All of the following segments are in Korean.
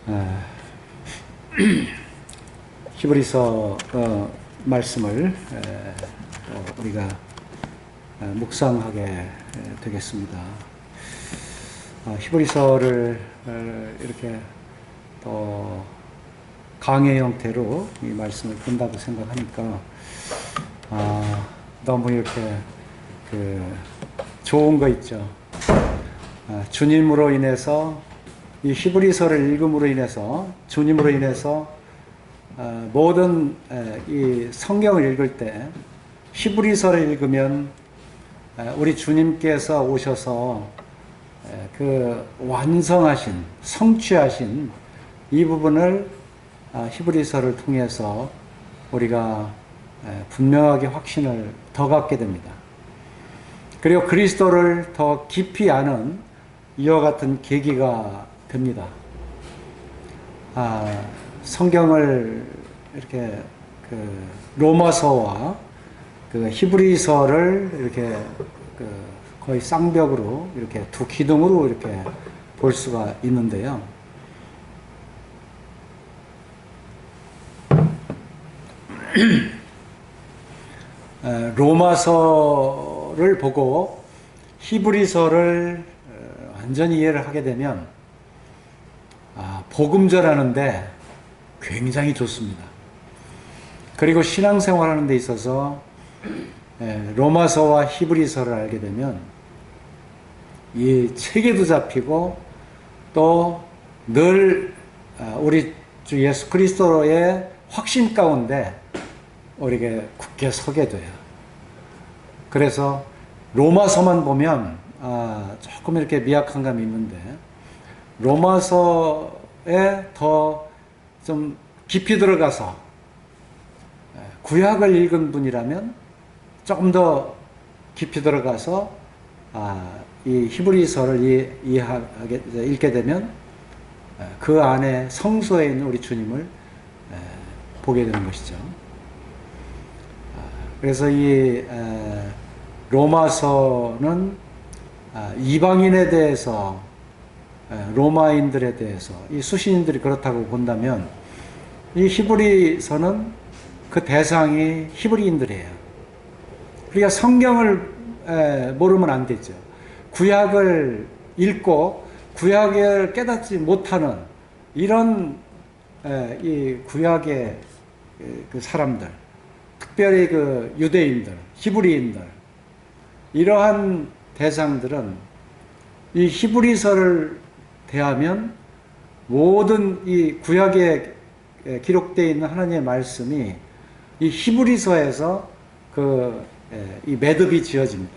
아, 히브리서 말씀을 우리가 묵상하게 되겠습니다. 히브리서를 이렇게 또 강의 형태로 이 말씀을 본다고 생각하니까 너무 이렇게 좋은 거 있죠. 주님으로 인해서 이 히브리서를 읽음으로 인해서 주님으로 인해서 모든 이 성경을 읽을 때 히브리서를 읽으면 우리 주님께서 오셔서 그 완성하신 성취하신 이 부분을 히브리서를 통해서 우리가 분명하게 확신을 더 갖게 됩니다. 그리고 그리스도를 더 깊이 아는 이와 같은 계기가 됩니다. 성경을 이렇게 로마서와 히브리서를 이렇게 거의 쌍벽으로 이렇게 두 기둥으로 이렇게 볼 수가 있는데요. 로마서를 보고 히브리서를 완전히 이해를 하게 되면 복음 전하는데 굉장히 좋습니다. 그리고 신앙생활 하는 데 있어서 로마서와 히브리서를 알게 되면 이 체계도 잡히고 또 늘 우리 주 예수 그리스도의 확신 가운데 우리에게 굳게 서게 돼요. 그래서 로마서만 보면 조금 이렇게 미약한 감이 있는데 로마서에 더 좀 깊이 들어가서 구약을 읽은 분이라면 조금 더 깊이 들어가서 이 히브리서를 읽게 되면 그 안에 성소에 있는 우리 주님을 보게 되는 것이죠. 그래서 이 로마서는 이방인에 대해서 로마인들에 대해서 이 수신인들이 그렇다고 본다면 이 히브리서는 그 대상이 히브리인들이에요. 우리가 성경을 모르면 안 되죠. 구약을 읽고 구약을 깨닫지 못하는 이런 이 구약의 그 사람들, 특별히 그 유대인들, 히브리인들, 이러한 대상들은 이 히브리서를 대하면 모든 이 구약에 기록되어 있는 하나님의 말씀이 이 히브리서에서 이 매듭이 지어집니다.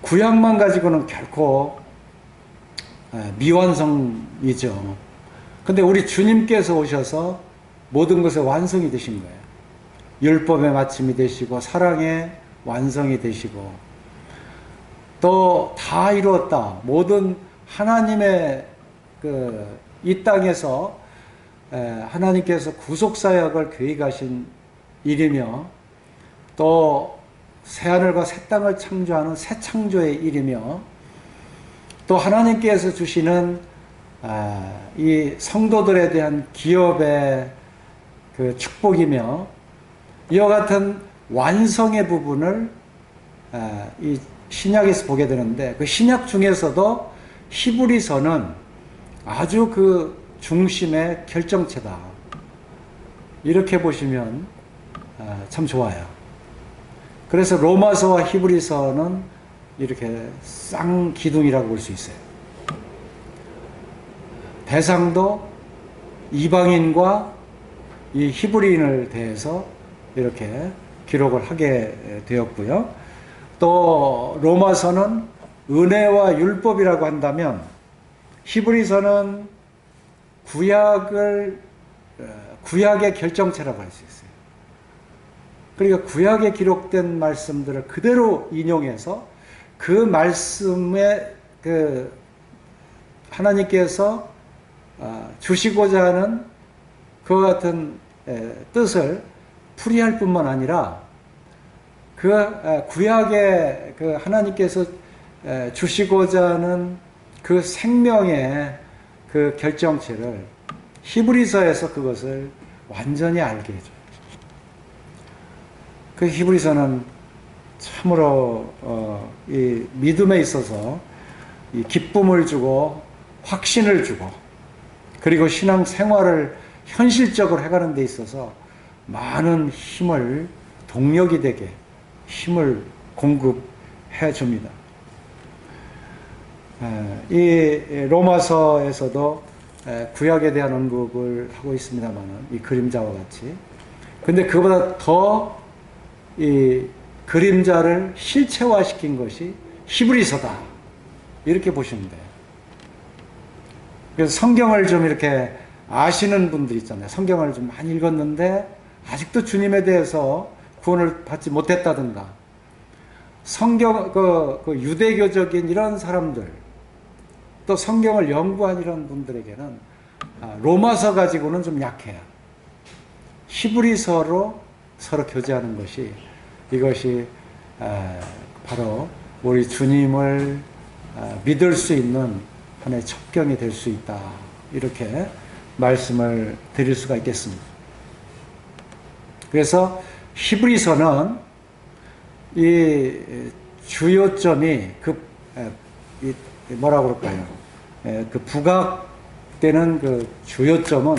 구약만 가지고는 결코 미완성이죠. 근데 우리 주님께서 오셔서 모든 것의 완성이 되신 거예요. 율법의 마침이 되시고 사랑의 완성이 되시고 또 다 이루었다. 모든 하나님의 이 땅에서 하나님께서 구속사역을 계획하신 일이며 또 새하늘과 새 땅을 창조하는 새 창조의 일이며 또 하나님께서 주시는 이 성도들에 대한 기업의 그 축복이며 이와 같은 완성의 부분을 이 신약에서 보게 되는데 그 신약 중에서도 히브리서는 아주 그 중심의 결정체다. 이렇게 보시면 참 좋아요. 그래서 로마서와 히브리서는 이렇게 쌍기둥이라고 볼 수 있어요. 대상도 이방인과 이 히브리인을 대해서 이렇게 기록을 하게 되었고요. 또 로마서는 은혜와 율법이라고 한다면 히브리서는 구약의 결정체라고 할 수 있어요. 그러니까 구약에 기록된 말씀들을 그대로 인용해서 그 말씀에 하나님께서 주시고자 하는 그와 같은 뜻을 풀이할 뿐만 아니라 구약에 하나님께서 주시고자 하는 그 생명의 그 결정체를 히브리서에서 그것을 완전히 알게 해줘요. 그 히브리서는 참으로 이 믿음에 있어서 이 기쁨을 주고 확신을 주고 그리고 신앙 생활을 현실적으로 해가는 데 있어서 많은 힘을 동력이 되게 힘을 공급해 줍니다. 이 로마서에서도 구약에 대한 언급을 하고 있습니다만 이 그림자와 같이 근데 그보다 더 이 그림자를 실체화시킨 것이 히브리서다 이렇게 보시면 돼요. 그래서 성경을 좀 이렇게 아시는 분들 있잖아요. 성경을 좀 많이 읽었는데 아직도 주님에 대해서 구원을 받지 못했다든가 성경 그 유대교적인 이런 사람들 또 성경을 연구한 이런 분들에게는 로마서 가지고는 좀 약해요. 히브리서로 서로 교제하는 것이 이것이 바로 우리 주님을 믿을 수 있는 하나의 첩경이 될 수 있다. 이렇게 말씀을 드릴 수가 있겠습니다. 그래서 히브리서는 이 주요점이 뭐라고 그럴까요? 그 부각되는 그 주요점은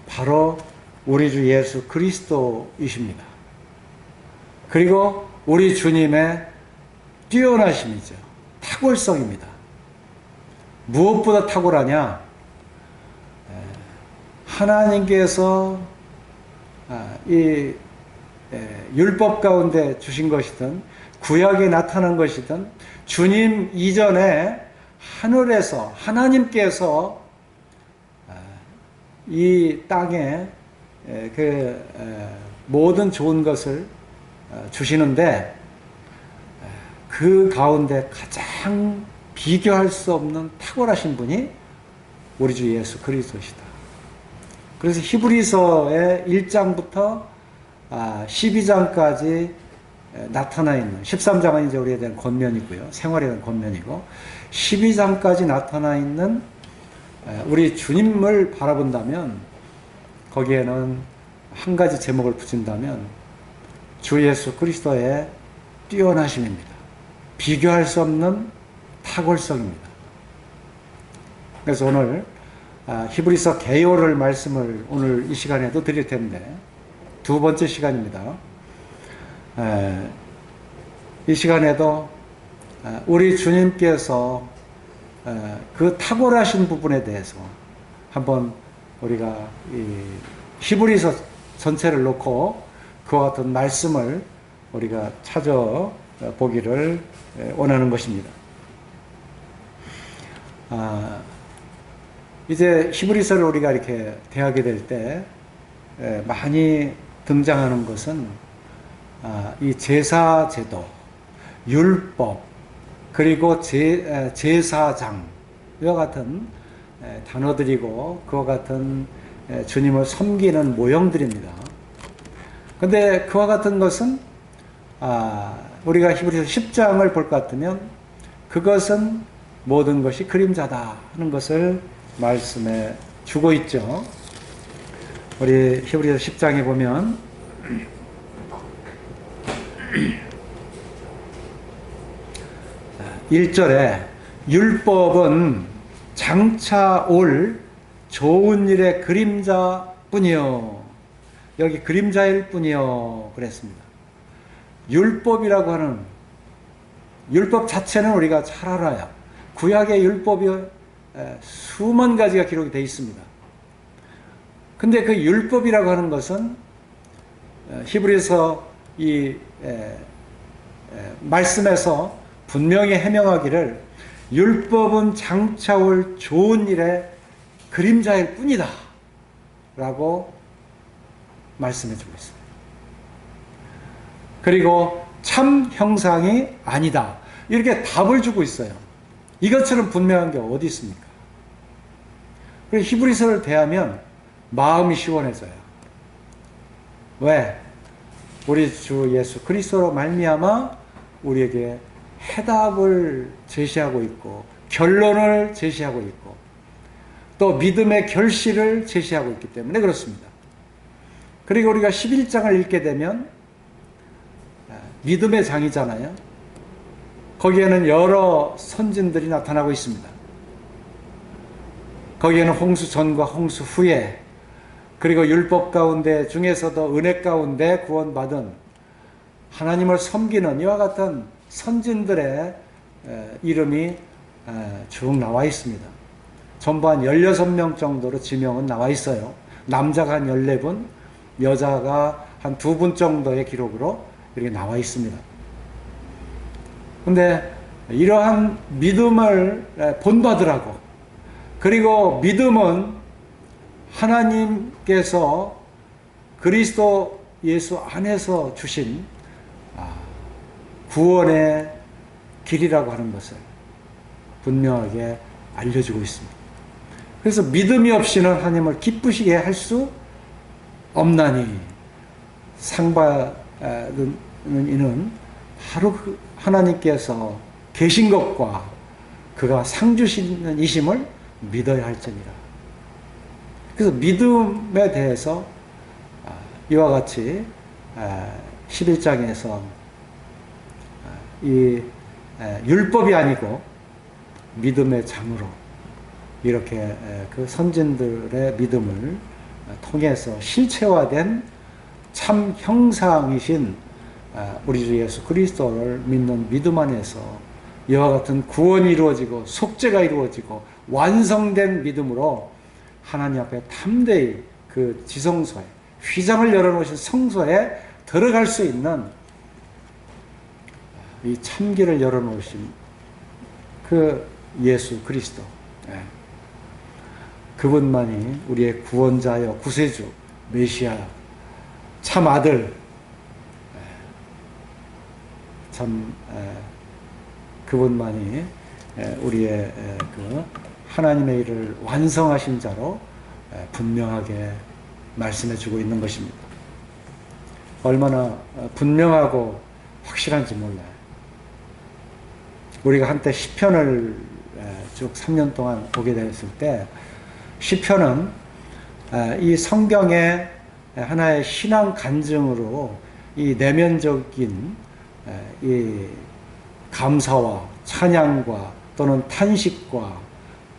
바로 우리 주 예수 그리스도이십니다. 그리고 우리 주님의 뛰어나심이죠. 탁월성입니다. 무엇보다 탁월하냐? 하나님께서 이 율법 가운데 주신 것이든 구약에 나타난 것이든 주님 이전에 하늘에서 하나님께서 이 땅에 그 모든 좋은 것을 주시는데 그 가운데 가장 비교할 수 없는 탁월하신 분이 우리 주 예수 그리스도시다. 그래서 히브리서의 1장부터 12장까지 나타나 있는 13장은 이제 우리에 대한 권면이고요. 생활에 대한 권면이고 12장까지 나타나 있는 우리 주님을 바라본다면 거기에는 한 가지 제목을 붙인다면 주 예수 그리스도의 뛰어나심입니다. 비교할 수 없는 탁월성입니다. 그래서 오늘 히브리서 개요를 말씀을 오늘 이 시간에도 드릴 텐데 두 번째 시간입니다. 이 시간에도 우리 주님께서 그 탁월하신 부분에 대해서 한번 우리가 이 히브리서 전체를 놓고 그와 같은 말씀을 우리가 찾아보기를 원하는 것입니다. 이제 히브리서를 우리가 이렇게 대하게 될 때 많이 등장하는 것은 이 제사 제도, 율법, 그리고 제사장 이와 같은 단어들이고 그와 같은 주님을 섬기는 모형들입니다. 근데 그와 같은 것은 우리가 히브리서 10장을 볼 것 같으면 그것은 모든 것이 그림자다 하는 것을 말씀해 주고 있죠. 우리 히브리서 10장에 보면 1절에 율법은 장차 올 좋은 일의 그림자뿐이요. 여기 그림자일 뿐이요 그랬습니다. 율법이라고 하는 율법 자체는 우리가 잘 알아요. 구약의 율법이 수만 가지가 기록이 되어 있습니다. 근데 그 율법이라고 하는 것은 히브리서 이 말씀에서 분명히 해명하기를 율법은 장차 올 좋은 일의 그림자일 뿐이다 라고 말씀해 주고 있어요. 그리고 참 형상이 아니다 이렇게 답을 주고 있어요. 이것처럼 분명한 게 어디 있습니까? 그리고 히브리서를 대하면 마음이 시원해져요. 왜? 우리 주 예수 그리스도로 말미암아 우리에게 해답을 제시하고 있고 결론을 제시하고 있고 또 또 믿음의 결실을 제시하고 있기 때문에 그렇습니다. 그리고 우리가 11장을 읽게 되면 믿음의 장이잖아요. 거기에는 여러 선진들이 나타나고 있습니다. 거기에는 홍수 전과 홍수 후에, 그리고 율법 가운데 중에서도 은혜 가운데 구원받은 하나님을 섬기는 이와 같은 선진들의 이름이 쭉 나와 있습니다. 전부 한 16명 정도로 지명은 나와 있어요. 남자가 한 14분, 여자가 한 2분 정도의 기록으로 이렇게 나와 있습니다. 근데 이러한 믿음을 본받으라고, 그리고 믿음은 하나님께서 그리스도 예수 안에서 주신 구원의 길이라고 하는 것을 분명하게 알려주고 있습니다. 그래서 믿음이 없이는 하나님을 기쁘시게 할 수 없나니, 상받는 이는 바로 그 하나님께서 계신 것과 그가 상 주시는 이심을 믿어야 할지니라. 그래서 믿음에 대해서 이와 같이 11장에서 이 율법이 아니고 믿음의 장으로 이렇게 그 선진들의 믿음을 통해서 실체화된 참 형상이신 우리 주 예수 그리스도를 믿는 믿음 안에서 이와 같은 구원이 이루어지고 속죄가 이루어지고 완성된 믿음으로 하나님 앞에 담대히 그 지성소에, 휘장을 열어놓으신 성소에 들어갈 수 있는 이 참길을 열어놓으신 그 예수 그리스도, 그분만이 우리의 구원자여 구세주 메시아 참 아들, 참 그분만이 우리의 그 하나님의 일을 완성하신 자로 분명하게 말씀해 주고 있는 것입니다. 얼마나 분명하고 확실한지 몰라요. 우리가 한때 시편을 쭉 3년 동안 보게 되었을 때, 시편은 이 성경의 하나의 신앙 간증으로 이 내면적인 이 감사와 찬양과 또는 탄식과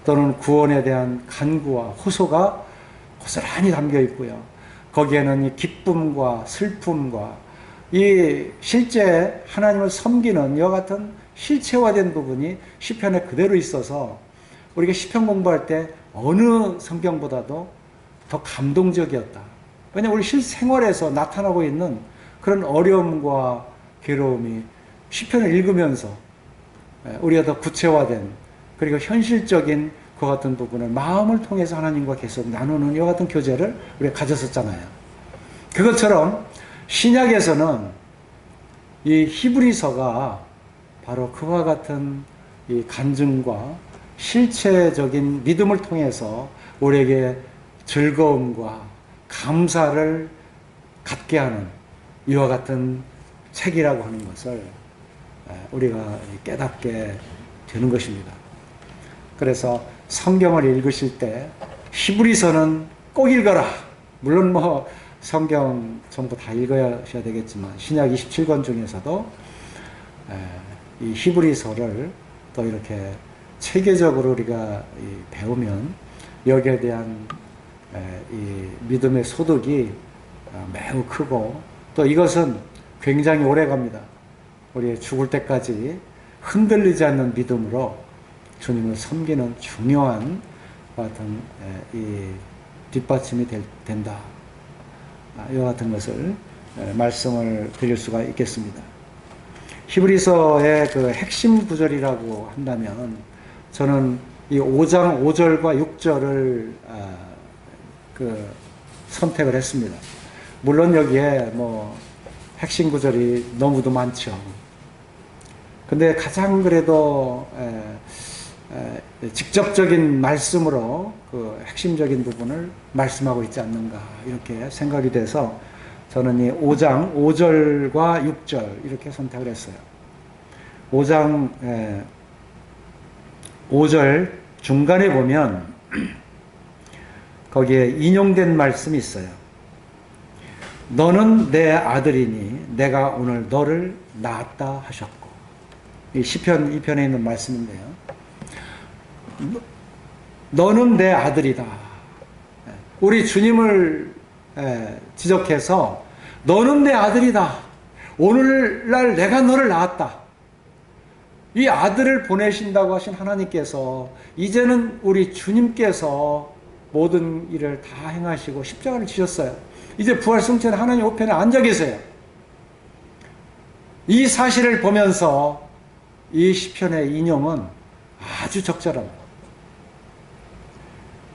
또는 구원에 대한 간구와 호소가 고스란히 담겨 있고요. 거기에는 이 기쁨과 슬픔과 이 실제 하나님을 섬기는 이와 같은 실체화된 부분이 시편에 그대로 있어서 우리가 시편 공부할 때 어느 성경보다도 더 감동적이었다. 왜냐하면 우리 실생활에서 나타나고 있는 그런 어려움과 괴로움이 시편을 읽으면서 우리가 더 구체화된, 그리고 현실적인 그 같은 부분을 마음을 통해서 하나님과 계속 나누는 이와 같은 교제를 우리가 가졌었잖아요. 그것처럼 신약에서는 이 히브리서가 바로 그와 같은 이 간증과 실체적인 믿음을 통해서 우리에게 즐거움과 감사를 갖게 하는 이와 같은 책이라고 하는 것을 우리가 깨닫게 되는 것입니다. 그래서 성경을 읽으실 때 히브리서는 꼭 읽어라. 물론 뭐 성경 전부 다 읽어야 되겠지만 신약 27권 중에서도 이 히브리서를 또 이렇게 체계적으로 우리가 배우면 여기에 대한 이 믿음의 소득이 매우 크고, 또 이것은 굉장히 오래 갑니다. 우리 죽을 때까지 흔들리지 않는 믿음으로 주님을 섬기는 중요한 같은 이 뒷받침이 된다. 이와 같은 것을 말씀을 드릴 수가 있겠습니다. 히브리서의 그 핵심 구절이라고 한다면 저는 이 5장 5절과 6절을 그 선택을 했습니다. 물론 여기에 뭐 핵심 구절이 너무도 많죠. 근데 가장 그래도 직접적인 말씀으로 그 핵심적인 부분을 말씀하고 있지 않는가 이렇게 생각이 돼서 저는 이 5장 5절과 6절 이렇게 선택을 했어요. 5장 5절 중간에 보면 거기에 인용된 말씀이 있어요. 너는 내 아들이니 내가 오늘 너를 낳았다 하셨고. 이 시편 2편에 있는 말씀인데요. 너는 내 아들이다. 우리 주님을 지적해서 너는 내 아들이다. 오늘날 내가 너를 낳았다. 이 아들을 보내신다고 하신 하나님께서 이제는 우리 주님께서 모든 일을 다 행하시고 십자가를 지셨어요. 이제 부활승천에 하나님 우편에 앉아 계세요. 이 사실을 보면서 이 시편의 인용은 아주 적절합니다.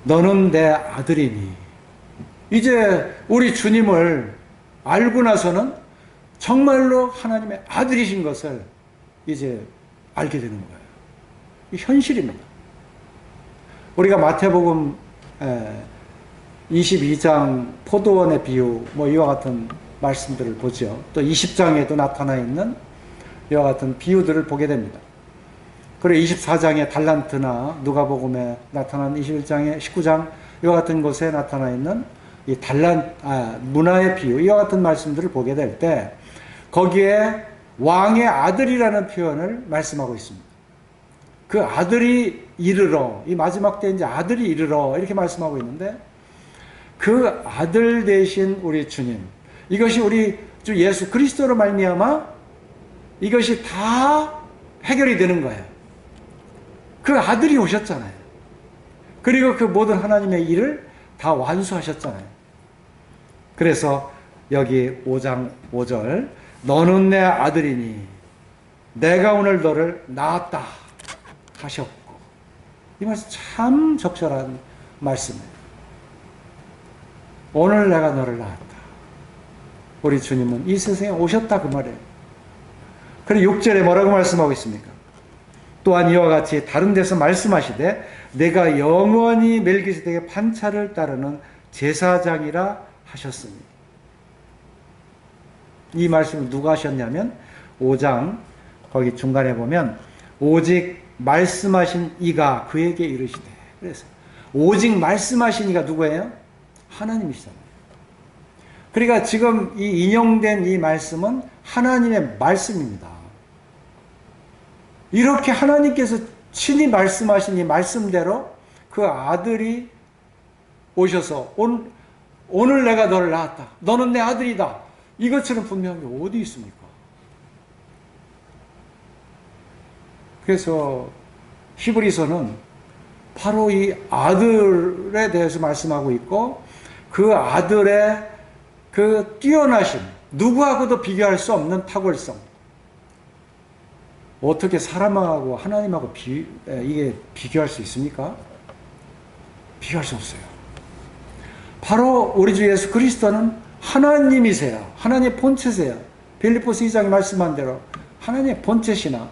너는 내 아들이니. 이제 우리 주님을 알고 나서는 정말로 하나님의 아들이신 것을 이제 알게 되는 거예요. 이 현실입니다. 우리가 마태복음 22장 포도원의 비유 이와 같은 말씀들을 보죠. 또 20장에도 나타나 있는 이와 같은 비유들을 보게 됩니다. 그리고 24장의 달란트나 누가복음에 나타난 21장의 19장 이와 같은 곳에 나타나 있는 이 문화의 비유 이와 같은 말씀들을 보게 될 때 거기에 왕의 아들이라는 표현을 말씀하고 있습니다. 그 아들이 이르러, 이 마지막 때 이제 아들이 이르러 이렇게 말씀하고 있는데 그 아들 되신 우리 주님, 이것이 우리 주 예수 그리스도로 말미암아 이것이 다 해결이 되는 거예요. 그 아들이 오셨잖아요. 그리고 그 모든 하나님의 일을 다 완수하셨잖아요. 그래서 여기 5장 5절 너는 내 아들이니 내가 오늘 너를 낳았다 하셨고, 이 말씀 참 적절한 말씀이에요. 오늘 내가 너를 낳았다. 우리 주님은 이 세상에 오셨다 그 말이에요. 그리고 6절에 뭐라고 말씀하고 있습니까? 또한 이와 같이 다른 데서 말씀하시되 내가 영원히 멜기세덱의 판차를 따르는 제사장이라 하셨으니. 이 말씀을 누가 하셨냐면 5장 거기 중간에 보면 오직 말씀하신 이가 그에게 이르시되, 그래서 오직 말씀하신 이가 누구예요? 하나님이시잖아요. 그러니까 지금 이 인용된 이 말씀은 하나님의 말씀입니다. 이렇게 하나님께서 친히 말씀하신 이 말씀대로 그 아들이 오셔서 오늘 내가 너를 낳았다. 너는 내 아들이다. 이것처럼 분명히 어디 있습니까? 그래서 히브리서는 바로 이 아들에 대해서 말씀하고 있고 그 아들의 그 뛰어나심, 누구하고도 비교할 수 없는 탁월성. 어떻게 사람하고 하나님하고 이게 비교할 수 있습니까? 비교할 수 없어요. 바로 우리 주 예수 그리스도는 하나님이세요. 하나님의 본체세요. 빌립보서 2장에 말씀한 대로 하나님의 본체시나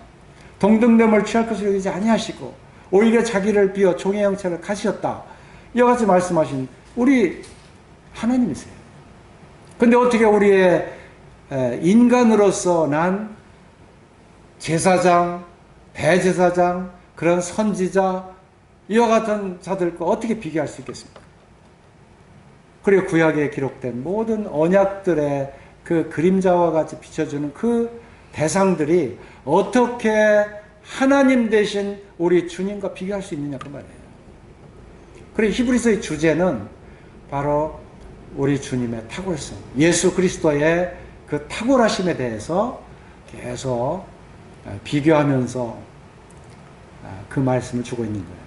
동등됨을 취할 것을 여기지 아니하시고 오히려 자기를 비워 종의 형체를 가지셨다. 이와 같이 말씀하신 우리 하나님이세요. 근데 어떻게 우리의 인간으로서 난 제사장, 대제사장, 그런 선지자 이와 같은 자들과 어떻게 비교할 수 있겠습니까? 그리고 구약에 기록된 모든 언약들의 그 그림자와 같이 비춰주는 그 대상들이 어떻게 하나님 되신 우리 주님과 비교할 수 있느냐 그 말이에요. 그리고 히브리서의 주제는 바로 우리 주님의 탁월성, 예수 그리스도의 그 탁월하심에 대해서 계속 비교하면서 그 말씀을 주고 있는 거예요.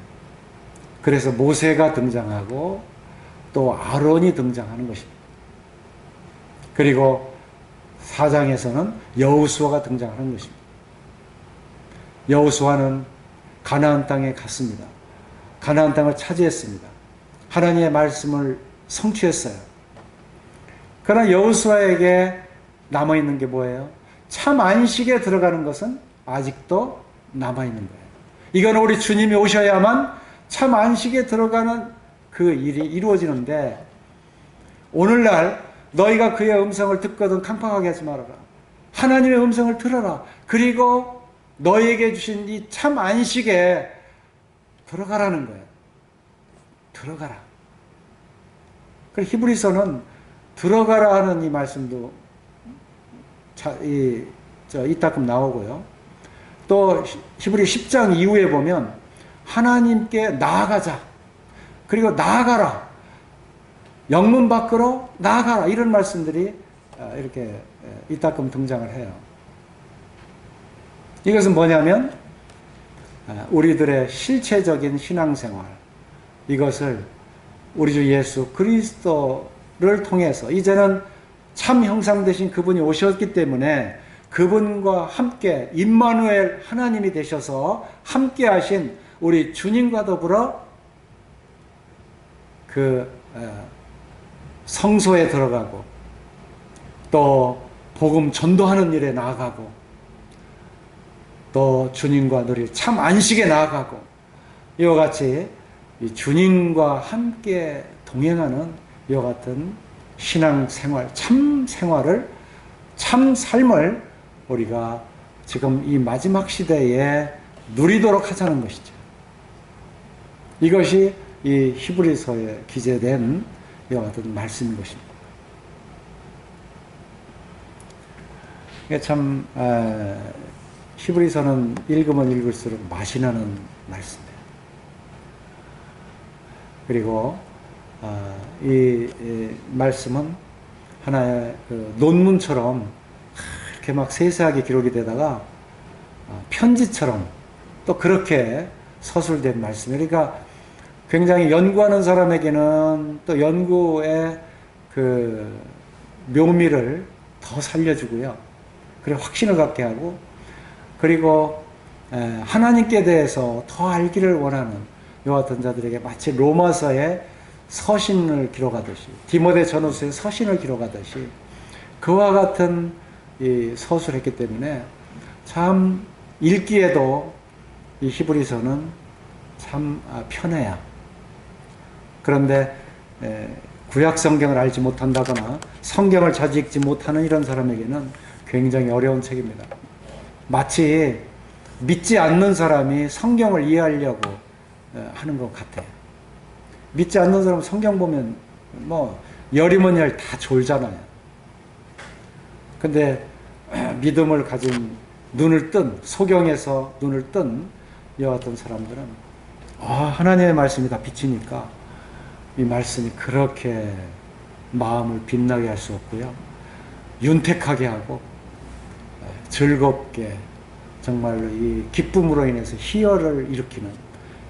그래서 모세가 등장하고 또 아론이 등장하는 것입니다. 그리고 4장에서는 여호수아가 등장하는 것입니다. 여호수아는 가나안 땅에 갔습니다. 가나안 땅을 차지했습니다. 하나님의 말씀을 성취했어요. 그러나 여호수아에게 남아있는 게 뭐예요? 참 안식에 들어가는 것은 아직도 남아있는 거예요. 이건 우리 주님이 오셔야만 참 안식에 들어가는 그 일이 이루어지는데, 오늘날 너희가 그의 음성을 듣거든 깜빡하게 하지 말아라. 하나님의 음성을 들어라. 그리고 너희에게 주신 이 참 안식에 들어가라는 거예요. 들어가라. 그 히브리서는 들어가라 하는 이 말씀도 이따금 나오고요. 또 히브리 10장 이후에 보면 하나님께 나아가자. 그리고 나아가라. 영문 밖으로 나아가라. 이런 말씀들이 이렇게 이따금 등장을 해요. 이것은 뭐냐면 우리들의 실체적인 신앙생활, 이것을 우리 주 예수 그리스도를 통해서 이제는 참 형상 되신 그분이 오셨기 때문에 그분과 함께 임마누엘 하나님이 되셔서 함께 하신 우리 주님과 더불어 그 성소에 들어가고 또 복음 전도하는 일에 나아가고 또 주님과 누릴 참 안식에 나아가고 이와 같이 이 주님과 함께 동행하는 이와 같은 신앙생활, 참 생활을, 참 삶을 우리가 지금 이 마지막 시대에 누리도록 하자는 것이죠. 이것이 이 히브리서에 기재된 이와 같은 말씀인 것입니다. 이게 참 히브리서는 읽으면 읽을수록 맛이 나는 말씀이에요. 그리고 이 말씀은 하나의 그 논문처럼 이렇게 막 세세하게 기록이 되다가 편지처럼 또 그렇게 서술된 말씀이에요. 그러니까 굉장히 연구하는 사람에게는 또 연구의 그 묘미를 더 살려주고요. 그리고 확신을 갖게 하고, 그리고 하나님께 대해서 더 알기를 원하는 이와 같은 자들에게 마치 로마서에 서신을 기록하듯이, 디모데 전후서에 서신을 기록하듯이 그와 같은 이 서술을 했기 때문에 참 읽기에도 이 히브리서는 참 편해요. 그런데 구약 성경을 알지 못한다거나 성경을 자주 읽지 못하는 이런 사람에게는 굉장히 어려운 책입니다. 마치 믿지 않는 사람이 성경을 이해하려고 하는 것 같아요. 믿지 않는 사람은 성경 보면 뭐 열이면 열 다 졸잖아요. 근데 믿음을 가진 눈을 뜬, 소경에서 눈을 뜬 이와 같은 사람들은 하나님의 말씀이 다 비치니까 이 말씀이 그렇게 마음을 빛나게 할 수 없고요. 윤택하게 하고 즐겁게 정말로 이 기쁨으로 인해서 희열을 일으키는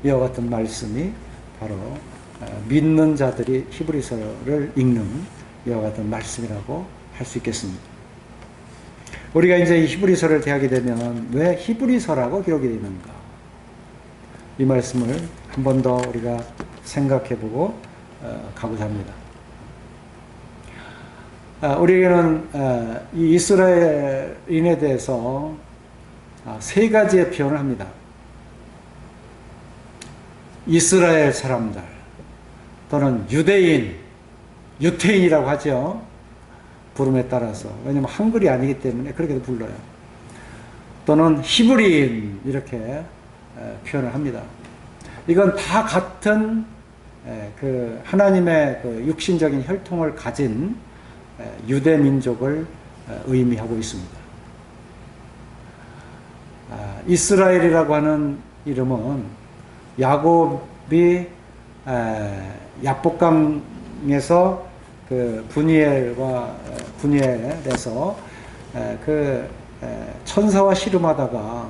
이와 같은 말씀이 바로 믿는 자들이 히브리서를 읽는 이와 같은 말씀이라고 할 수 있겠습니다. 우리가 이제 이 히브리서를 대하게 되면 왜 히브리서라고 기록이 되는가? 이 말씀을 한 번 더 우리가 생각해보고 가고자 합니다. 우리에게는 이 이스라엘인에 대해서 세 가지의 표현을 합니다. 이스라엘 사람들 또는 유대인, 유태인이라고 하죠. 부름에 따라서. 왜냐하면 한글이 아니기 때문에 그렇게도 불러요. 또는 히브리인 이렇게 표현을 합니다. 이건 다 같은 그 하나님의 그 육신적인 혈통을 가진 유대 민족을 의미하고 있습니다. 이스라엘이라고 하는 이름은 야곱이 야복강에서 그 분이엘에서 그 천사와 씨름하다가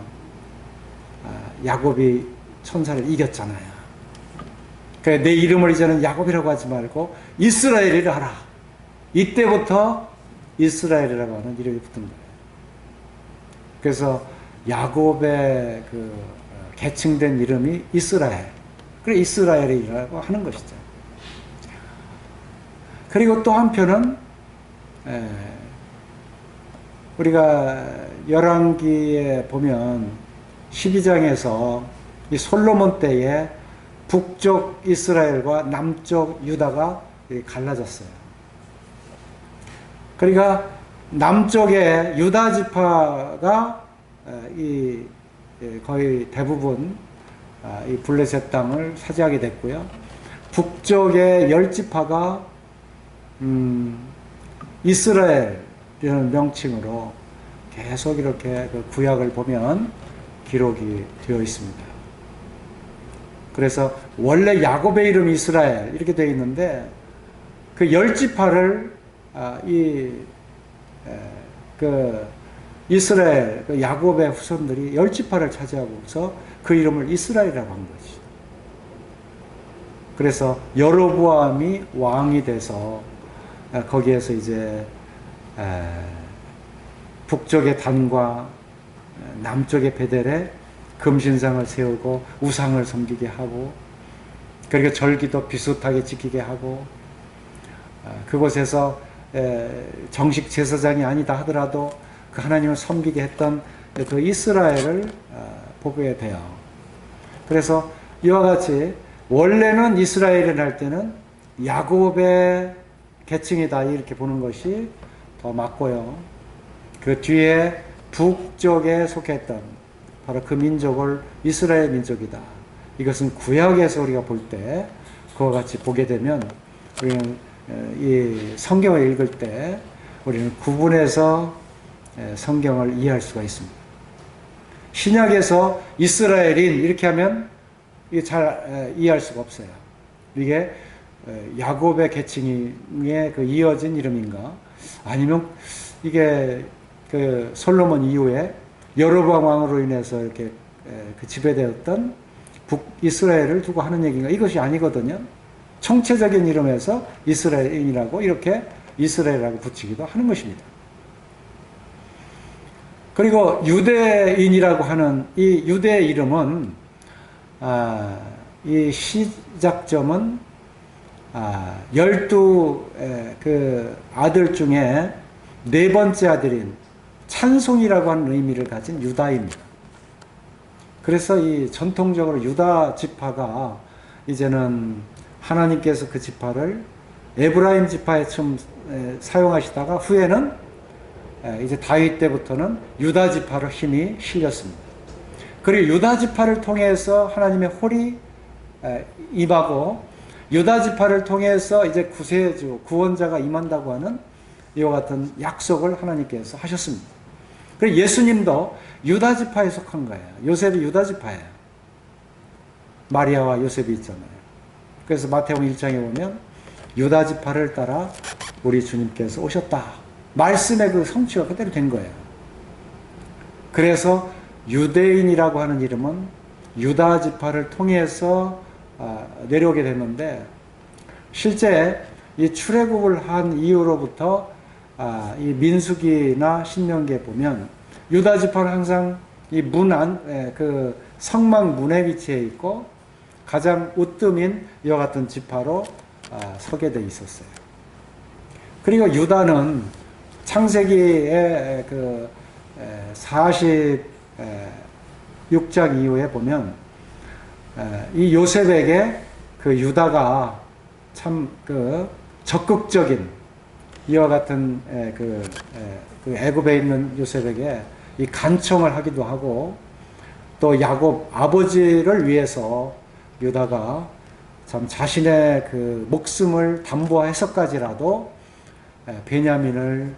야곱이 천사를 이겼잖아요. 그러니까 내 이름을 이제는 야곱이라고 하지 말고 이스라엘이라 하라. 이때부터 이스라엘이라고 하는 이름이 붙은 거예요. 그래서 야곱의 그 계층된 이름이 이스라엘. 그래 이스라엘이라고 하는 것이죠. 그리고 또 한편은 우리가 열왕기에 보면 12장에서 이 솔로몬 때에 북쪽 이스라엘과 남쪽 유다가 갈라졌어요. 그러니까 남쪽의 유다 지파가 거의 대부분 이 블레셋 땅을 차지하게 됐고요. 북쪽의 10지파가 이스라엘이라는 명칭으로 계속 이렇게 그 구약을 보면 기록이 되어 있습니다. 그래서 원래 야곱의 이름이 이스라엘 이렇게 되어 있는데 그 10지파를 그 이스라엘 그 야곱의 후손들이 10지파를 차지하고서 그 이름을 이스라엘이라고 한 거지. 그래서 여로보암이 왕이 돼서 거기에서 이제 북쪽의 단과 남쪽의 베델에 금신상을 세우고 우상을 섬기게 하고 그리고 절기도 비슷하게 지키게 하고 그곳에서 정식 제사장이 아니다 하더라도 그 하나님을 섬기게 했던 그 이스라엘을 보게 돼요. 그래서 이와 같이 원래는 이스라엘을 할 때는 야곱의 계층이다 이렇게 보는 것이 더 맞고요. 그 뒤에 북쪽에 속했던 바로 그 민족을 이스라엘 민족이다. 이것은 구약에서 우리가 볼 때 그와 같이 보게 되면 우리는 이 성경을 읽을 때 우리는 구분해서 성경을 이해할 수가 있습니다. 신약에서 이스라엘인 이렇게 하면 이게 잘 이해할 수가 없어요. 이게 야곱의 계층에 그 이어진 이름인가? 아니면 이게 그 솔로몬 이후에 여로보암 왕으로 인해서 이렇게 그 지배되었던 북이스라엘을 두고 하는 얘기인가? 이것이 아니거든요. 총체적인 이름에서 이스라엘인이라고 이렇게 이스라엘이라고 붙이기도 하는 것입니다. 그리고 유대인이라고 하는 이 유대의 이름은 이 시작점은 12 그 아들 중에 네 번째 아들인 찬송이라고 하는 의미를 가진 유다입니다. 그래서 이 전통적으로 유다 지파가 이제는 하나님께서 그 지파를 에브라임 지파에 처음 사용하시다가 후에는 이제 다윗 때부터는 유다 지파로 힘이 실렸습니다. 그리고 유다 지파를 통해서 하나님의 홀이 임하고 유다 지파를 통해서 이제 구세주 구원자가 임한다고 하는 이와 같은 약속을 하나님께서 하셨습니다. 그리고 예수님도 유다 지파에 속한 거예요. 요셉이 유다 지파예요. 마리아와 요셉이 있잖아요. 그래서 마태복음 1장에 보면 유다 지파를 따라 우리 주님께서 오셨다. 말씀의 그 성취가 그대로 된 거예요. 그래서 유대인이라고 하는 이름은 유다 지파를 통해서 내려오게 됐는데 실제 이 출애굽을 한 이후로부터 이 민수기나 신명기에 보면 유다 지파는 항상 이 문 안, 그 성막 문에 위치해 있고 가장 우뜸인 이와 같은 지파로 서게 돼 있었어요. 그리고 유다는 창세기의 그 46장 이후에 보면 이 요셉에게 그 유다가 참 그 적극적인 이와 같은 그 애굽에 있는 요셉에게 이 간청을 하기도 하고 또 야곱 아버지를 위해서 유다가 참 자신의 그 목숨을 담보해서까지라도 베냐민을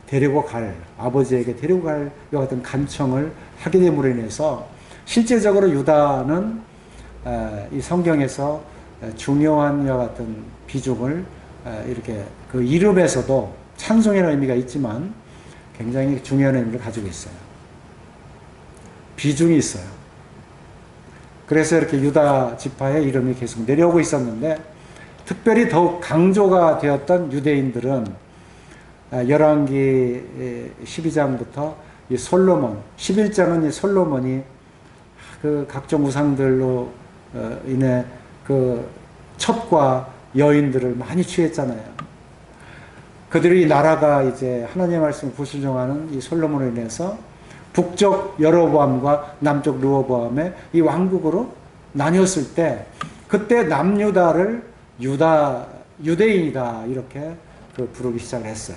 데리고 갈 아버지에게 데리고 갈 이와 같은 간청을 하게 됨으로 인해서 실제적으로 유다는 이 성경에서 중요한 이와 같은 비중을 이렇게 그 이름에서도 찬송이라는 의미가 있지만 굉장히 중요한 의미를 가지고 있어요. 비중이 있어요. 그래서 이렇게 유다 지파의 이름이 계속 내려오고 있었는데 특별히 더욱 강조가 되었던 유대인들은 열왕기 12장부터 이 솔로몬 11장은 이 솔로몬이 그 각종 우상들로 인해 그 첩과 여인들을 많이 취했잖아요. 그들이 나라가 이제 하나님의 말씀을 불순종하는 이 솔로몬으로 인해서 북쪽 여로보암과 남쪽 르호보암의 이 왕국으로 나뉘었을 때 그때 남유다를 유대인이다 이렇게 그 부르기 시작을 했어요.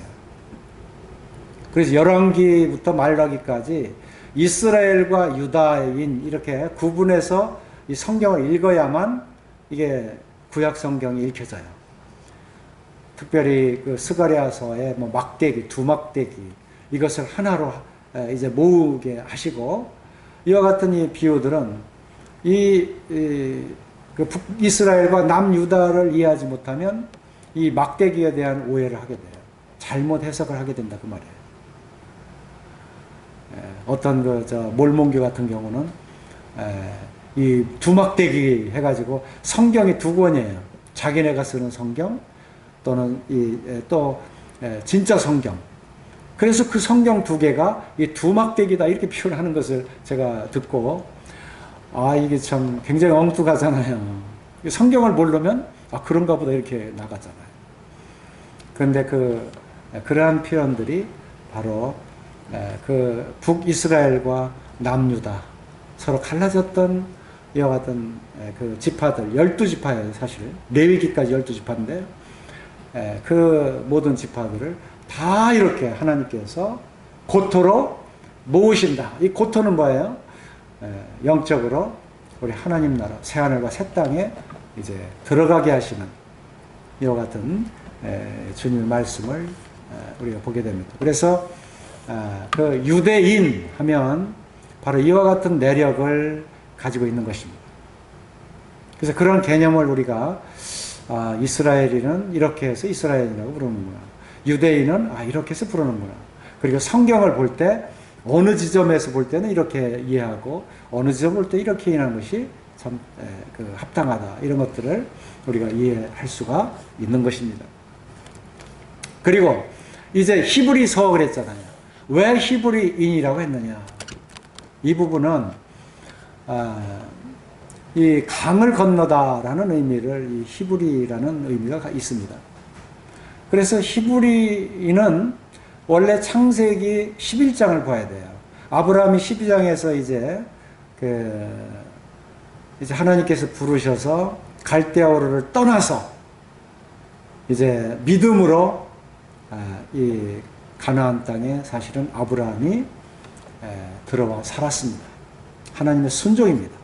그래서 열왕기부터 말라기까지 이스라엘과 유다인 이렇게 구분해서 이 성경을 읽어야만 이게 구약 성경이 읽혀져요. 특별히 그 스가랴서의 뭐 막대기, 두막대기 이것을 하나로 이제 모으게 하시고 이와 같은 이 비유들은 그 북이스라엘과 남유다를 이해하지 못하면 이 막대기에 대한 오해를 하게 돼요. 잘못 해석을 하게 된다 그 말이에요. 어떤 몰몬교 같은 경우는 이 두막대기 해가지고 성경이 두 권이에요. 자기네가 쓰는 성경 또는 또 진짜 성경. 그래서 그 성경 두 개가 이 두막대기다 이렇게 표현하는 것을 제가 듣고 이게 참 굉장히 엉뚱하잖아요. 성경을 모르면 그런가 보다 이렇게 나가잖아요. 그런데 그러한 표현들이 바로 그 북이스라엘과 남유다 서로 갈라졌던 이와 같은 그 지파들 12지파예요 사실. 레위기까지 12지파인데 그 모든 지파들을 다 이렇게 하나님께서 고토로 모으신다. 이 고토는 뭐예요? 영적으로 우리 하나님 나라 새하늘과 새 땅에 이제 들어가게 하시는 이와 같은 주님의 말씀을 우리가 보게 됩니다. 그래서 그 유대인 하면 바로 이와 같은 내력을 가지고 있는 것입니다. 그래서 그런 개념을 우리가 이스라엘인은 이렇게 해서 이스라엘이라고 부르는구나. 유대인은 이렇게 해서 부르는구나. 그리고 성경을 볼 때 어느 지점에서 볼 때는 이렇게 이해하고 어느 지점을 볼 때 이렇게 이해하는 것이 참 합당하다. 이런 것들을 우리가 이해할 수가 있는 것입니다. 그리고 이제 히브리서 그랬잖아요. 왜 히브리인이라고 했느냐. 이 부분은 이 강을 건너다라는 의미를 이 히브리라는 의미가 있습니다. 그래서 히브리인은 원래 창세기 11장을 봐야 돼요. 아브라함이 12장에서 이제 하나님께서 부르셔서 갈대아우르를 떠나서 이제 믿음으로 이 가나안 땅에 사실은 아브라함이 들어와 살았습니다. 하나님의 순종입니다.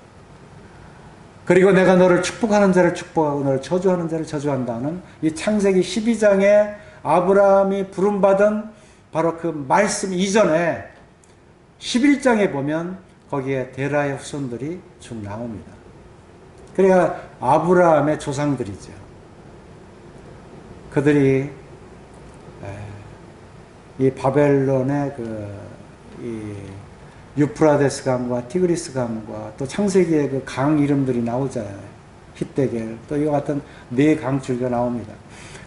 그리고 내가 너를 축복하는 자를 축복하고 너를 저주하는 자를 저주한다는 이 창세기 12장에 아브라함이 부름받은 바로 그 말씀 이전에 11장에 보면 거기에 데라의 후손들이 쭉 나옵니다. 그래야 아브라함의 조상들이죠. 그들이 이 바벨론의 이 유프라데스 강과 티그리스 강과 또 창세기의 그 강 이름들이 나오잖아요. 히데겔 또 이와 같은 네 강줄기가 나옵니다.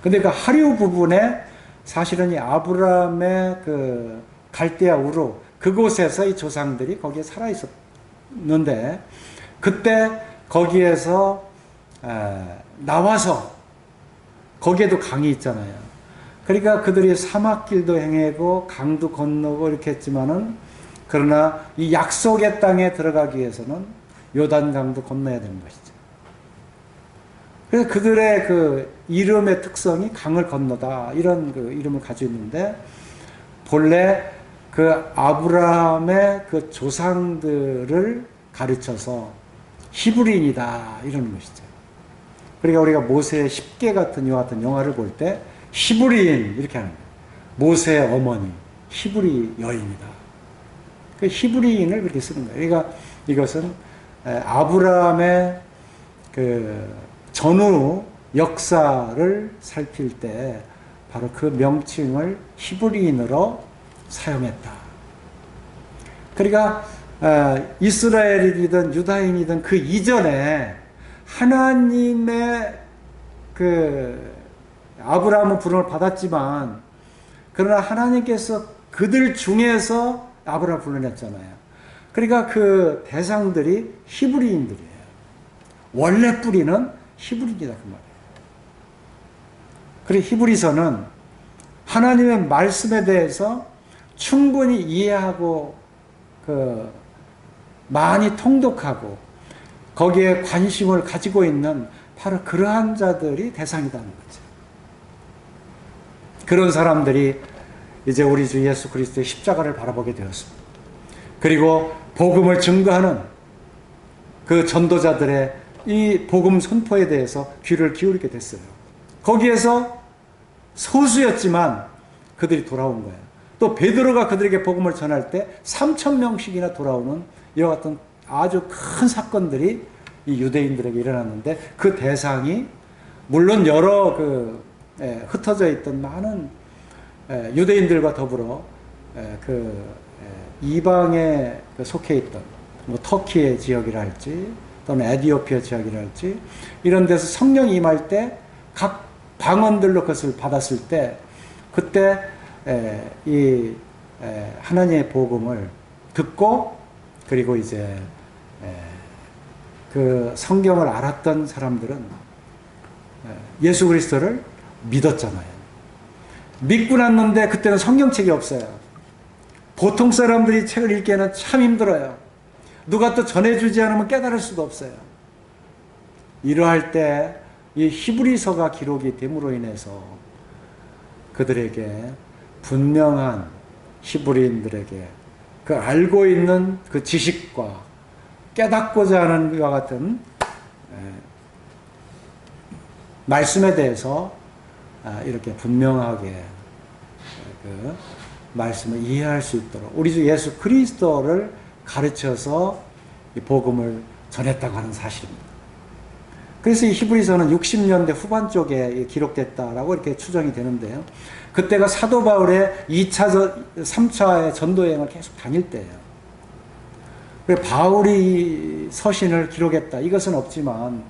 근데 그 하류 부분에 사실은 이 아브라함의 그 갈대아 우루 그곳에서 이 조상들이 거기에 살아 있었는데 그때 거기에서 나와서 거기에도 강이 있잖아요. 그러니까 그들이 사막길도 행하고 강도 건너고 이렇게 했지만은 그러나 이 약속의 땅에 들어가기 위해서는 요단강도 건너야 되는 것이죠. 그래서 그들의 그 이름의 특성이 강을 건너다 이런 그 이름을 가지고 있는데 본래 그 아브라함의 그 조상들을 가르쳐서 히브리인이다 이러는 것이죠. 그러니까 우리가 모세의 10개 같은 이와 같은 영화를 볼 때 히브리인 이렇게 하는 거예요. 모세의 어머니 히브리 여인이다. 그 히브리인을 그렇게 쓰는 거예요. 그러니까 이것은 아브라함의 그 전후 역사를 살필 때 바로 그 명칭을 히브리인으로 사용했다. 그러니까 이스라엘이든 유다인이든 그 이전에 하나님의 그 아브라함은 부름을 받았지만 그러나 하나님께서 그들 중에서 아브라함을 불러냈잖아요. 그러니까 그 대상들이 히브리인들이에요. 원래 뿌리는 히브리인이다 그 말이에요. 그리고 히브리서는 하나님의 말씀에 대해서 충분히 이해하고 많이 통독하고 거기에 관심을 가지고 있는 바로 그러한 자들이 대상이라는 거죠. 그런 사람들이 이제 우리 주 예수 그리스도의 십자가를 바라보게 되었습니다. 그리고 복음을 증거하는 그 전도자들의 이 복음 선포에 대해서 귀를 기울이게 됐어요. 거기에서 소수였지만 그들이 돌아온 거예요. 또 베드로가 그들에게 복음을 전할 때 3,000명씩이나 돌아오는 이와 같은 아주 큰 사건들이 이 유대인들에게 일어났는데, 그 대상이 물론 여러 흩어져 있던 많은 유대인들과 더불어 이방에 속해 있던 뭐 터키의 지역이라 할지 또는 에티오피아 지역이라 할지 이런 데서 성령이 임할 때 각 방언들로 그것을 받았을 때, 그때 이 하나님의 복음을 듣고, 그리고 이제 그 성경을 알았던 사람들은 예수 그리스도를 믿었잖아요. 믿고 났는데 그때는 성경책이 없어요. 보통 사람들이 책을 읽기에는 참 힘들어요. 누가 또 전해주지 않으면 깨달을 수도 없어요. 이러할 때 이 히브리서가 기록이 됨으로 인해서 그들에게 분명한, 히브리인들에게 그 알고 있는 그 지식과 깨닫고자 하는 것과 같은 말씀에 대해서 이렇게 분명하게 그 말씀을 이해할 수 있도록 우리 주 예수 그리스도를 가르쳐서 이 복음을 전했다고 하는 사실입니다. 그래서 이 히브리서는 60년대 후반 쪽에 기록됐다라고 이렇게 추정이 되는데요. 그때가 사도 바울의 2차, 3차의 전도여행을 계속 다닐 때예요. 바울이 서신을 기록했다, 이것은 없지만,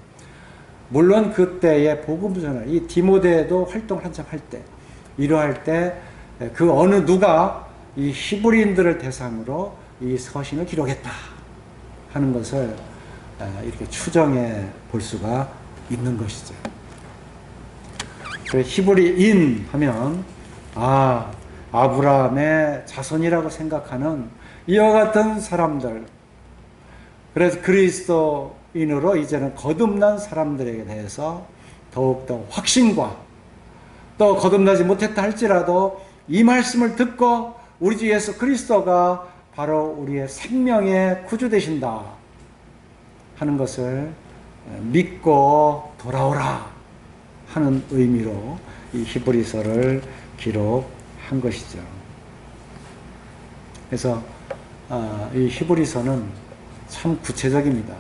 물론 그때의 복음전을, 이 디모데도 활동을 한참 할 때, 이러할 때, 그 어느 누가 이 히브리인들을 대상으로 이 서신을 기록했다 하는 것을 이렇게 추정해 볼 수가 있는 것이죠. 히브리인 하면 아브라함의 자손이라고 생각하는 이와 같은 사람들, 그래서 그리스도인으로 이제는 거듭난 사람들에게 대해서 더욱더 확신과, 또 거듭나지 못했다 할지라도 이 말씀을 듣고 우리 주 예수 그리스도가 바로 우리의 생명의 구주 되신다 하는 것을 믿고 돌아오라 하는 의미로 이 히브리서를 기록한 것이죠. 그래서 이 히브리서는 참 구체적입니다.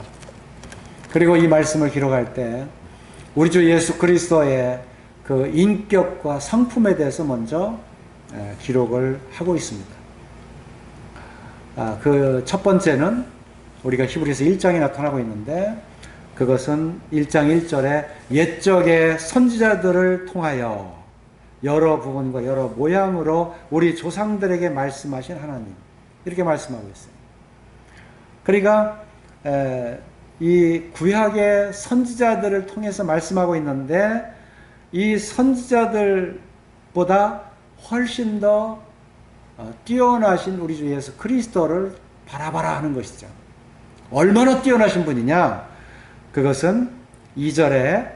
그리고 이 말씀을 기록할 때 우리 주 예수 그리스도의 그 인격과 성품에 대해서 먼저 기록을 하고 있습니다. 그 첫 번째는 우리가 히브리서 1장에 나타나고 있는데, 그것은 1장 1절에 옛적의 선지자들을 통하여 여러 부분과 여러 모양으로 우리 조상들에게 말씀하신 하나님, 이렇게 말씀하고 있어요. 그러니까 이 구약의 선지자들을 통해서 말씀하고 있는데, 이 선지자들보다 훨씬 더 뛰어나신 우리 주 예수 그리스도를 바라봐라 하는 것이죠. 얼마나 뛰어나신 분이냐? 그것은 2절에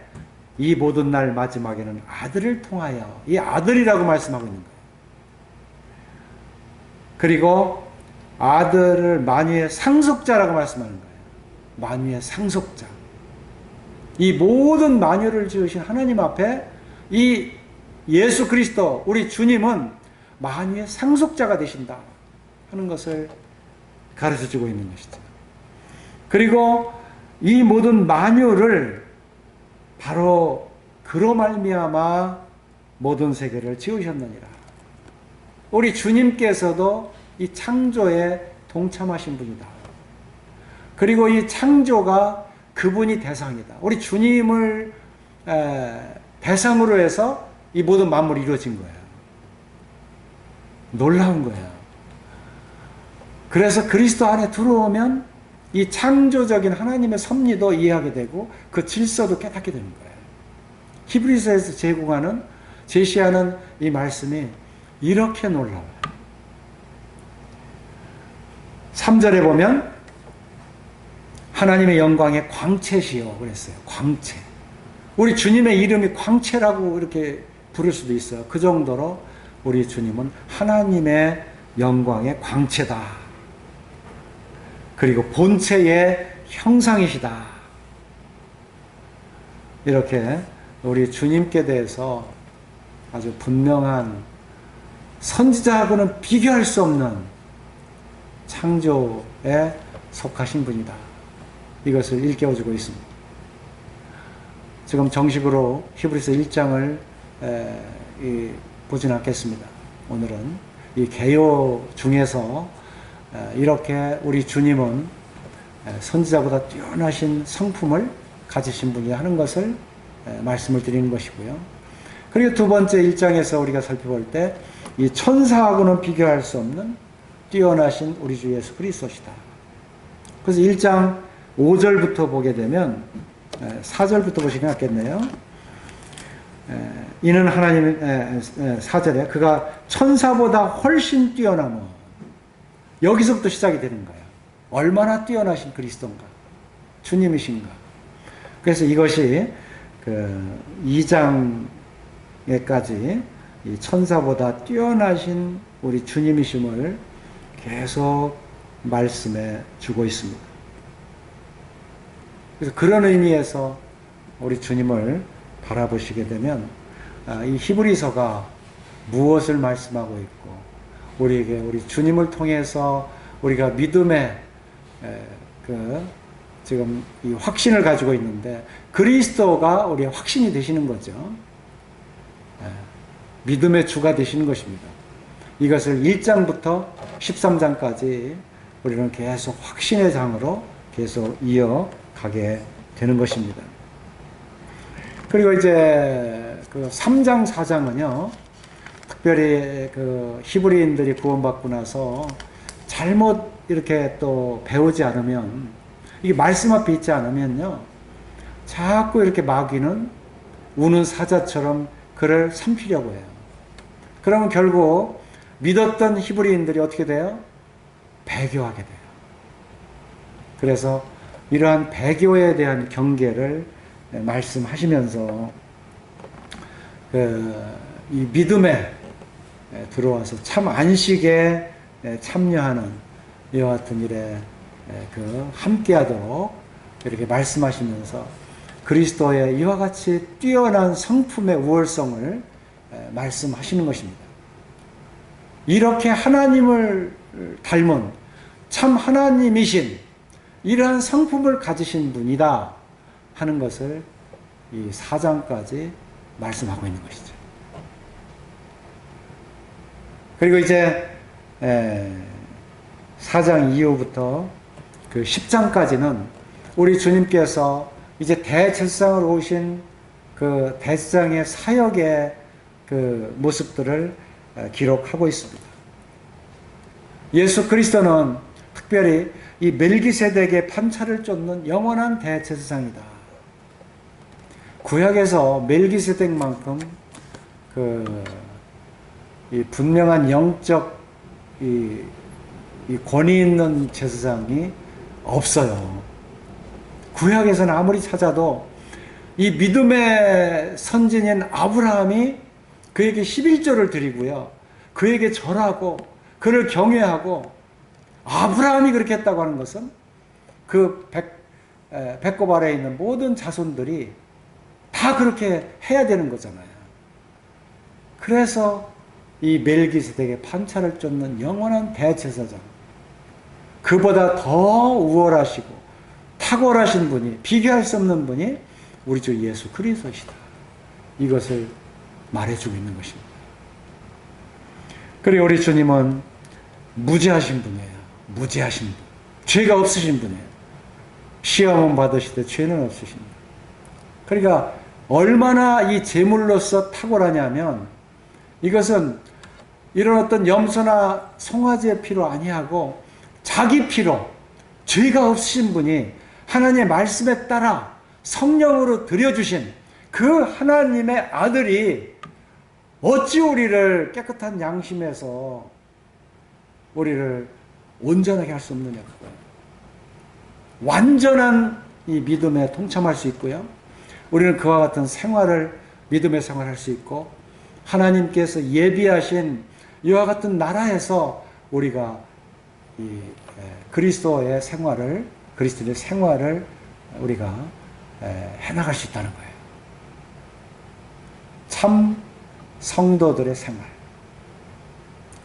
이 모든 날 마지막에는 아들을 통하여, 이 아들이라고 말씀하고 있는 거예요. 그리고 아들을 만유의 상속자라고 말씀하는 거예요. 만유의 상속자. 이 모든 만유를 지으신 하나님 앞에 이 예수 그리스도, 우리 주님은 만유의 상속자가 되신다 하는 것을 가르쳐주고 있는 것이죠. 그리고 이 모든 만유를 바로 그로 말미암아 모든 세계를 지으셨느니라. 우리 주님께서도 이 창조에 동참하신 분이다. 그리고 이 창조가 그분이 대상이다. 우리 주님을 대상으로 해서 이 모든 만물이 이루어진 거예요. 놀라운 거예요. 그래서 그리스도 안에 들어오면 이 창조적인 하나님의 섭리도 이해하게 되고 그 질서도 깨닫게 되는 거예요. 히브리서에서 제시하는 이 말씀이 이렇게 놀라워요. 3절에 보면 하나님의 영광의 광채시여 그랬어요. 광채. 우리 주님의 이름이 광채라고 이렇게 부를 수도 있어요. 그 정도로 우리 주님은 하나님의 영광의 광채다. 그리고 본체의 형상이시다. 이렇게 우리 주님께 대해서 아주 분명한 선지자하고는 비교할 수 없는 창조에 속하신 분이다. 이것을 일깨워주고 있습니다. 지금 정식으로 히브리서 1장을 보진 않겠습니다. 오늘은 이 개요 중에서 이렇게 우리 주님은 선지자보다 뛰어나신 성품을 가지신 분이 하는 것을 말씀을 드리는 것이고요. 그리고 두 번째 1장에서 우리가 살펴볼 때 이 천사하고는 비교할 수 없는 뛰어나신 우리 주 예수 그리스도시다. 그래서 1장 5절부터 보게 되면 4절부터 보시긴 낫겠네요. 이는 하나님 4절에 그가 천사보다 훨씬 뛰어나며, 여기서부터 시작이 되는 거예요. 얼마나 뛰어나신 그리스도인가, 주님이신가. 그래서 이것이 그 2장에까지 이 천사보다 뛰어나신 우리 주님이심을 계속 말씀해 주고 있습니다. 그래서 그런 의미에서 우리 주님을 바라보시게 되면 이 히브리서가 무엇을 말씀하고 있고, 우리에게 우리 주님을 통해서 우리가 믿음의 지금 이 확신을 가지고 있는데, 그리스도가 우리의 확신이 되시는 거죠. 믿음의 주가 되시는 것입니다. 이것을 1장부터 13장까지 우리는 계속 확신의 장으로 계속 이어가게 되는 것입니다. 그리고 이제 그 3장, 4장은요, 특별히 그 히브리인들이 구원받고 나서 잘못 이렇게 또 배우지 않으면, 이게 말씀 앞에 있지 않으면요, 자꾸 이렇게 마귀는 우는 사자처럼 그를 삼키려고 해요. 그러면 결국 믿었던 히브리인들이 어떻게 돼요? 배교하게 돼요. 그래서 이러한 배교에 대한 경계를 말씀하시면서 이 믿음에 들어와서 참 안식에 참여하는 이와 같은 일에 함께하도록 이렇게 말씀하시면서 그리스도의 이와 같이 뛰어난 성품의 우월성을 말씀하시는 것입니다. 이렇게 하나님을 닮은 참 하나님이신 이러한 성품을 가지신 분이다 하는 것을 이 4장까지 말씀하고 있는 것이죠. 그리고 이제 4장 이후부터 그 10장까지는 우리 주님께서 이제 대제사장으로 오신 그 대제사장의 사역의 그 모습들을 기록하고 있습니다. 예수 그리스도는 특별히 이 멜기세덱의 판차를 쫓는 영원한 대제사장이다. 구약에서 멜기세덱만큼 이 분명한 영적 이 권위 있는 제사장이 없어요. 구약에서는 아무리 찾아도 이 믿음의 선진인 아브라함이 그에게 11조를 드리고요, 그에게 절하고 그를 경외하고, 아브라함이 그렇게 했다고 하는 것은 그 배꼽 아래에 있는 모든 자손들이 다 그렇게 해야 되는 거잖아요. 그래서 이 멜기세덱의 판차를 쫓는 영원한 대제사장, 그보다 더 우월하시고 탁월하신 분이, 비교할 수 없는 분이 우리 주 예수 그리스도시다. 이것을 말해주고 있는 것입니다. 그리고 우리 주님은 무죄하신 분이에요. 무죄하신 분. 죄가 없으신 분이에요. 시험은 받으시되 죄는 없으십니다. 그러니까 얼마나 이 제물로서 탁월하냐면, 이것은 이런 어떤 염소나 송아지의 피로 아니하고 자기 피로, 죄가 없으신 분이 하나님의 말씀에 따라 성령으로 들여주신 그 하나님의 아들이 어찌 우리를 깨끗한 양심에서 우리를 온전하게 할 수 없느냐. 완전한 이 믿음에 동참할 수 있고요, 우리는 그와 같은 생활을, 믿음의 생활을 할 수 있고, 하나님께서 예비하신 이와 같은 나라에서 우리가 이 그리스도의 생활을, 그리스도의 생활을 우리가 해나갈 수 있다는 거예요. 참 성도들의 생활.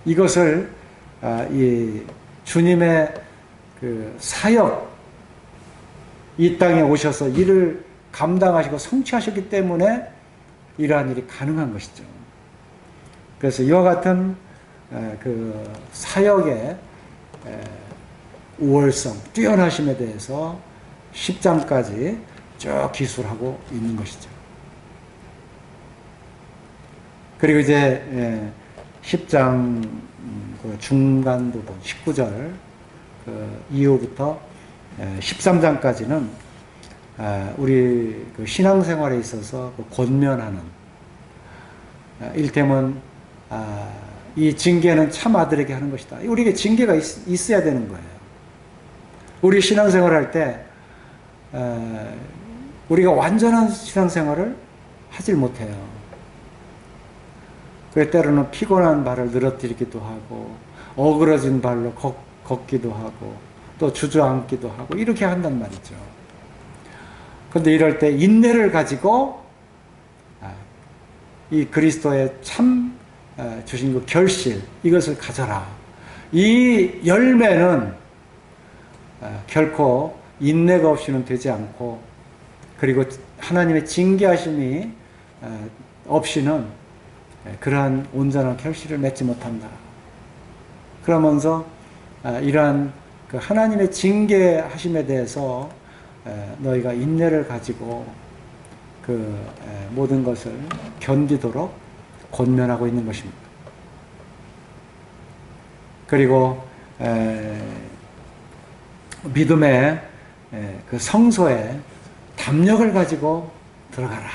이것을 이 주님의 그 사역, 이 땅에 오셔서 일을 감당하시고 성취하셨기 때문에 이러한 일이 가능한 것이죠. 그래서 이와 같은 그 사역의 우월성, 뛰어나심에 대해서 10장까지 쭉 기술하고 있는 것이죠. 그리고 이제 10장 그 중간 부분 19절 그 이후부터 13장까지는 우리 그 신앙생활에 있어서 그 권면하는, 일테면 이 징계는 참 아들에게 하는 것이다. 우리에게 징계가 있어야 되는 거예요. 우리 신앙생활 할 때 우리가 완전한 신앙생활을 하질 못해요. 그 때로는 피곤한 발을 늘어뜨리기도 하고 어그러진 발로 걷기도 하고 또 주저앉기도 하고 이렇게 한단 말이죠. 그런데 이럴 때 인내를 가지고 이 그리스도의 참 주신 그 결실, 이것을 가져라. 이 열매는 결코 인내가 없이는 되지 않고, 그리고 하나님의 징계하심이 없이는 그러한 온전한 결실을 맺지 못한다. 그러면서 이러한 그 하나님의 징계하심에 대해서 너희가 인내를 가지고 그 모든 것을 견디도록 권면하고 있는 것입니다. 그리고 믿음의 그 성소에 담력을 가지고 들어가라.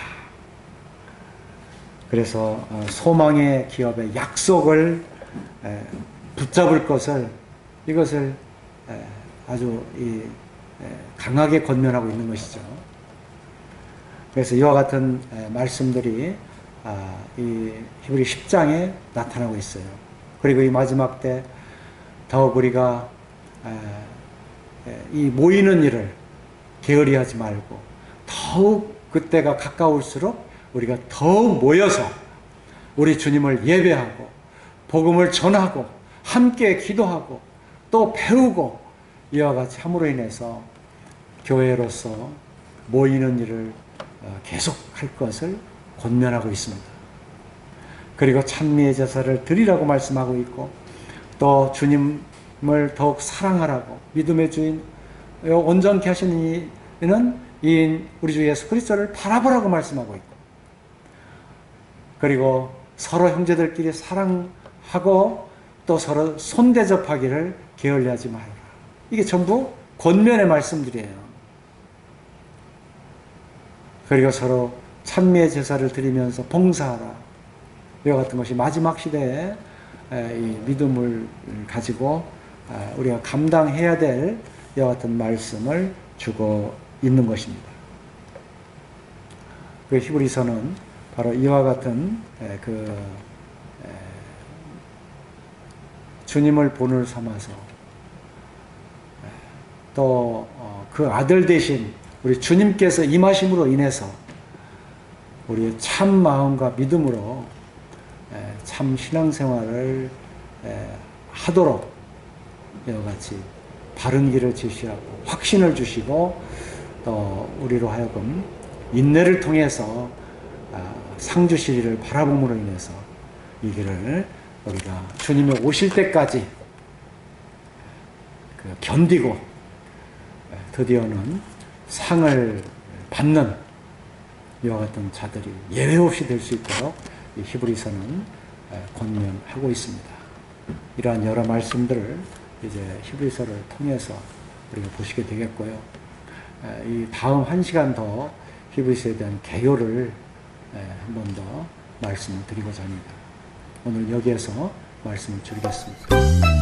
그래서 소망의 기업의 약속을 붙잡을 것을, 이것을 아주 강하게 권면하고 있는 것이죠. 그래서 이와 같은 말씀들이 이 히브리 10장에 나타나고 있어요. 그리고 이 마지막 때 더욱 우리가 이 모이는 일을 게으리하지 말고, 더욱 그때가 가까울수록 우리가 더욱 모여서 우리 주님을 예배하고 복음을 전하고 함께 기도하고 또 배우고, 이와 같이 함으로 인해서 교회로서 모이는 일을 계속할 것을 권면하고 있습니다. 그리고 찬미의 제사를 드리라고 말씀하고 있고, 또 주님을 더욱 사랑하라고, 믿음의 주인 온전케 하시는 이는 이인 우리 주 예수 그리스도를 바라보라고 말씀하고 있고, 그리고 서로 형제들끼리 사랑하고 또 서로 손대접하기를 게을리하지 말아라. 이게 전부 권면의 말씀들이에요. 그리고 서로 찬미의 제사를 드리면서 봉사하라. 이와 같은 것이 마지막 시대에 이 믿음을 가지고 우리가 감당해야 될 이와 같은 말씀을 주고 있는 것입니다. 그 히브리서는 바로 이와 같은 그 주님을 본을 삼아서 또 그 아들 대신 우리 주님께서 임하심으로 인해서 우리의 참 마음과 믿음으로 참 신앙생활을 하도록 이와 같이 바른 길을 제시하고 확신을 주시고, 또 우리로 하여금 인내를 통해서 상 주시리를 바라봄으로 인해서 이 길을 우리가 주님이 오실 때까지 견디고 드디어는 상을 받는 이와 같은 자들이 예외 없이 될 수 있도록 이 히브리서는 권면하고 있습니다. 이러한 여러 말씀들을 이제 히브리서를 통해서 우리가 보시게 되겠고요. 이 다음 1시간 더 히브리서에 대한 개요를 한 번 더 말씀을 드리고자 합니다. 오늘 여기에서 말씀을 드리겠습니다.